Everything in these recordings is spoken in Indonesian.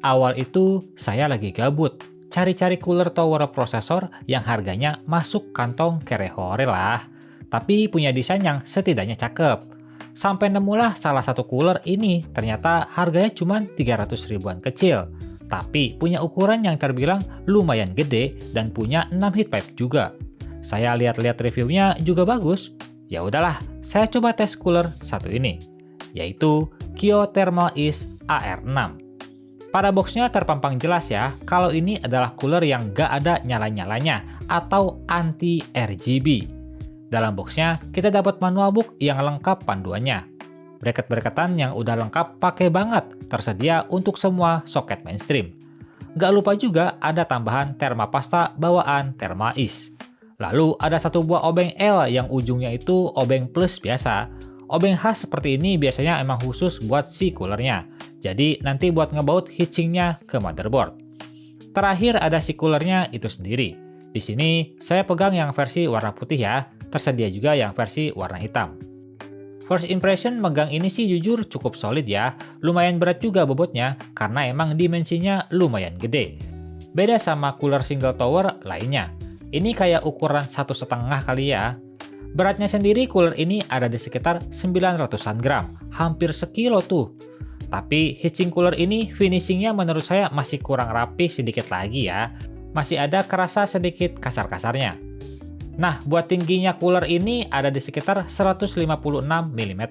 Awal itu saya lagi gabut, cari-cari cooler tower prosesor yang harganya masuk kantong kerehore lah. Tapi punya desain yang setidaknya cakep. Sampai nemulah salah satu cooler ini, ternyata harganya cuma 300 ribuan kecil. Tapi punya ukuran yang terbilang lumayan gede dan punya 6 heat pipe juga. Saya lihat-lihat reviewnya juga bagus. Ya udahlah, saya coba tes cooler satu ini, yaitu Kyo Thermal East AR6. Pada boxnya terpampang jelas ya, kalau ini adalah cooler yang gak ada nyala-nyalanya atau anti RGB. Dalam boxnya, kita dapat manual book yang lengkap panduannya. Bracket-bracketan yang udah lengkap pakai banget, tersedia untuk semua soket mainstream. Gak lupa juga ada tambahan thermopasta bawaan Thermal East. Lalu ada satu buah obeng L yang ujungnya itu obeng plus biasa. Obeng khas seperti ini biasanya emang khusus buat si coolernya. Jadi nanti buat ngebaut heatsinknya ke motherboard. Terakhir ada si coolernya itu sendiri. Di sini saya pegang yang versi warna putih ya. Tersedia juga yang versi warna hitam. First impression megang ini sih jujur cukup solid ya. Lumayan berat juga bobotnya karena emang dimensinya lumayan gede. Beda sama cooler single tower lainnya. Ini kayak ukuran 1,5 kali ya. Beratnya sendiri cooler ini ada di sekitar 900-an gram, hampir sekilo tuh. Tapi heatsink cooler ini finishingnya menurut saya masih kurang rapi sedikit lagi ya. Masih ada kerasa sedikit kasar-kasarnya. Nah, buat tingginya cooler ini ada di sekitar 156 mm.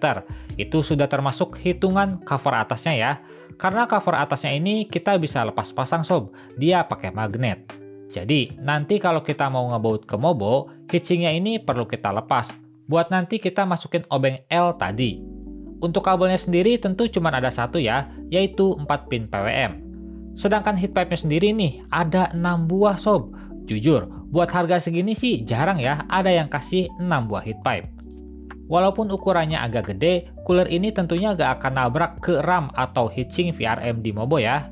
Itu sudah termasuk hitungan cover atasnya ya. Karena cover atasnya ini kita bisa lepas pasang sob, dia pakai magnet. Jadi, nanti kalau kita mau ngebaut ke Mobo, heatsinknya ini perlu kita lepas, buat nanti kita masukin obeng L tadi. Untuk kabelnya sendiri tentu cuma ada satu ya, yaitu 4 pin PWM. Sedangkan heat pipe-nya sendiri nih, ada 6 buah sob. Jujur, buat harga segini sih jarang ya ada yang kasih 6 buah heat pipe. Walaupun ukurannya agak gede, cooler ini tentunya gak akan nabrak ke RAM atau heatsink VRM di Mobo ya.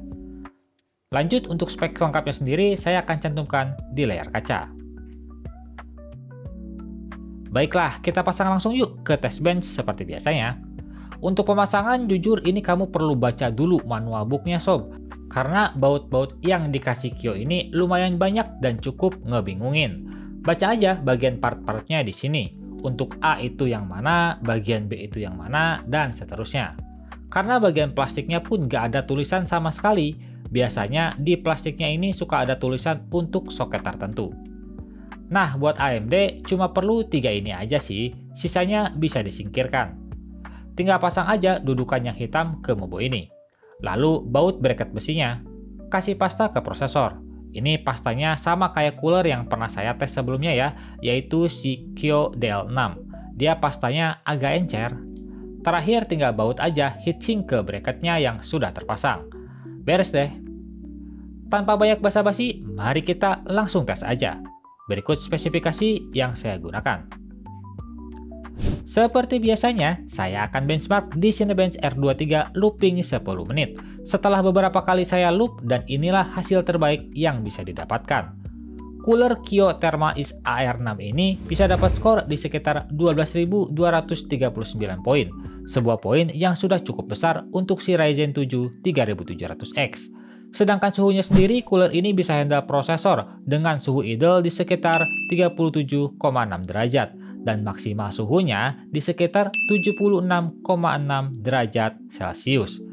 Lanjut untuk spek lengkapnya sendiri saya akan cantumkan di layar kaca. Baiklah, kita pasang langsung yuk ke test bench seperti biasanya. Untuk pemasangan jujur ini kamu perlu baca dulu manual booknya sob. Karena baut-baut yang dikasih Kyo ini lumayan banyak dan cukup ngebingungin. Baca aja bagian part-partnya di sini. Untuk A itu yang mana, bagian B itu yang mana, dan seterusnya. Karena bagian plastiknya pun gak ada tulisan sama sekali. Biasanya di plastiknya ini suka ada tulisan untuk soket tertentu. Nah, buat AMD cuma perlu 3 ini aja sih, sisanya bisa disingkirkan. Tinggal pasang aja dudukan yang hitam ke Mobo ini. Lalu baut bracket besinya. Kasih pasta ke prosesor. Ini pastanya sama kayak cooler yang pernah saya tes sebelumnya ya, yaitu si Kyo DL6. Dia pastanya agak encer. Terakhir tinggal baut aja heatsink ke bracketnya yang sudah terpasang. Beres deh. Tanpa banyak basa-basi, mari kita langsung tes aja. Berikut spesifikasi yang saya gunakan. Seperti biasanya, saya akan benchmark di Cinebench R23 looping 10 menit. Setelah beberapa kali saya loop, dan inilah hasil terbaik yang bisa didapatkan. Cooler Kyo Thermal East AR6 ini bisa dapat skor di sekitar 12.239 poin. Sebuah poin yang sudah cukup besar untuk si Ryzen 7 3700X. Sedangkan suhunya sendiri, cooler ini bisa handle prosesor dengan suhu idle di sekitar 37,6 derajat dan maksimal suhunya di sekitar 76,6 derajat Celcius.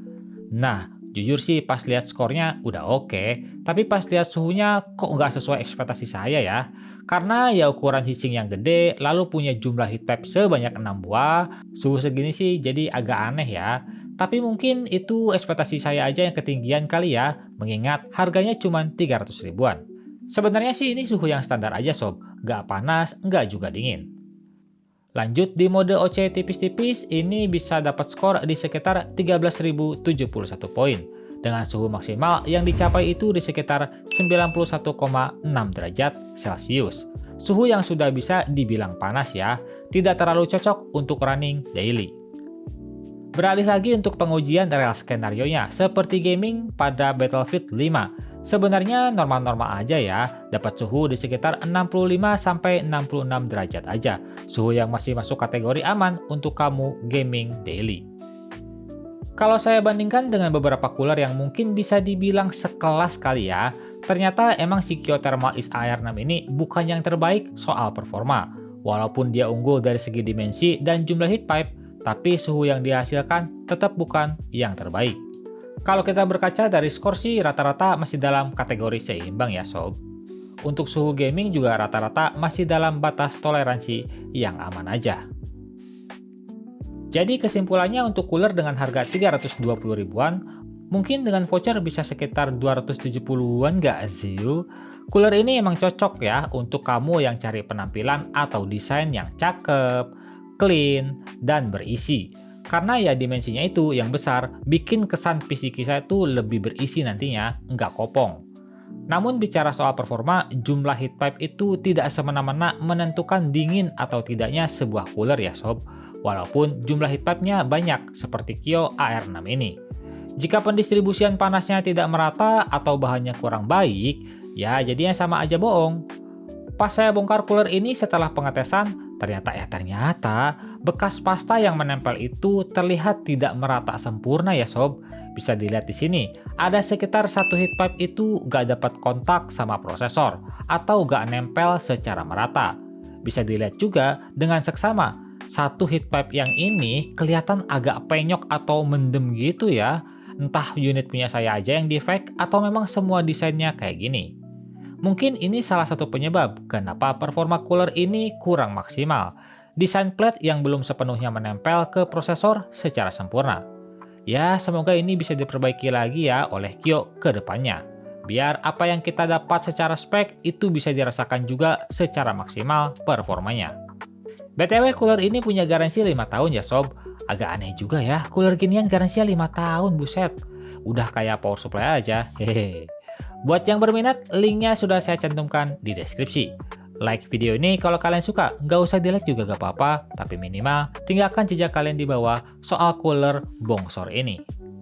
Nah, jujur sih pas lihat skornya udah oke, tapi pas lihat suhunya kok nggak sesuai ekspektasi saya ya. Karena ya ukuran heatsink yang gede, lalu punya jumlah heat pipe sebanyak 6 buah, suhu segini sih jadi agak aneh ya. Tapi mungkin itu ekspektasi saya aja yang ketinggian kali ya, mengingat harganya cuma 300 ribuan. Sebenarnya sih ini suhu yang standar aja sob, nggak panas, nggak juga dingin. Lanjut di mode OC tipis-tipis, ini bisa dapat skor di sekitar 13.071 poin. Dengan suhu maksimal yang dicapai itu di sekitar 91,6 derajat Celcius. Suhu yang sudah bisa dibilang panas ya, tidak terlalu cocok untuk running daily. Beralih lagi untuk pengujian real skenario-nya, seperti gaming pada Battlefield 5. Sebenarnya normal-normal aja ya, dapat suhu di sekitar 65-66 derajat aja. Suhu yang masih masuk kategori aman untuk kamu gaming daily. Kalau saya bandingkan dengan beberapa cooler yang mungkin bisa dibilang sekelas kali ya, ternyata emang si Kyothermal Is AR6 ini bukan yang terbaik soal performa. Walaupun dia unggul dari segi dimensi dan jumlah heat pipe, tapi suhu yang dihasilkan tetap bukan yang terbaik. Kalau kita berkaca dari skor sih rata-rata masih dalam kategori seimbang ya sob. Untuk suhu gaming juga rata-rata masih dalam batas toleransi yang aman aja. Jadi kesimpulannya untuk cooler dengan harga 320 ribuan, mungkin dengan voucher bisa sekitar 270-an nggak sih? Cooler ini emang cocok ya untuk kamu yang cari penampilan atau desain yang cakep, clean, dan berisi. Karena ya dimensinya itu yang besar, bikin kesan PC kita itu lebih berisi nantinya, nggak kopong. Namun bicara soal performa, jumlah heat pipe itu tidak semena-mena menentukan dingin atau tidaknya sebuah cooler ya sob. Walaupun jumlah heat pipe-nya banyak seperti Kyo AR6 ini. Jika pendistribusian panasnya tidak merata atau bahannya kurang baik, ya jadinya sama aja bohong. Pas saya bongkar cooler ini setelah pengetesan, ternyata bekas pasta yang menempel itu terlihat tidak merata sempurna ya sob. Bisa dilihat di sini, ada sekitar satu heat pipe itu gak dapat kontak sama prosesor atau gak nempel secara merata. Bisa dilihat juga dengan seksama, satu heat pipe yang ini kelihatan agak penyok atau mendem gitu ya. Entah unit punya saya aja yang defect atau memang semua desainnya kayak gini. Mungkin ini salah satu penyebab kenapa performa cooler ini kurang maksimal. Desain plate yang belum sepenuhnya menempel ke prosesor secara sempurna. Ya, semoga ini bisa diperbaiki lagi ya oleh Kyo ke depannya. Biar apa yang kita dapat secara spek itu bisa dirasakan juga secara maksimal performanya. BTW cooler ini punya garansi 5 tahun ya sob. Agak aneh juga ya, cooler ginian garansinya 5 tahun, buset. Udah kayak power supply aja, hehehe. Buat yang berminat, linknya sudah saya cantumkan di deskripsi. Like video ini kalau kalian suka, nggak usah di-like juga gak apa-apa, tapi minimal tinggalkan jejak kalian di bawah soal cooler bongsor ini.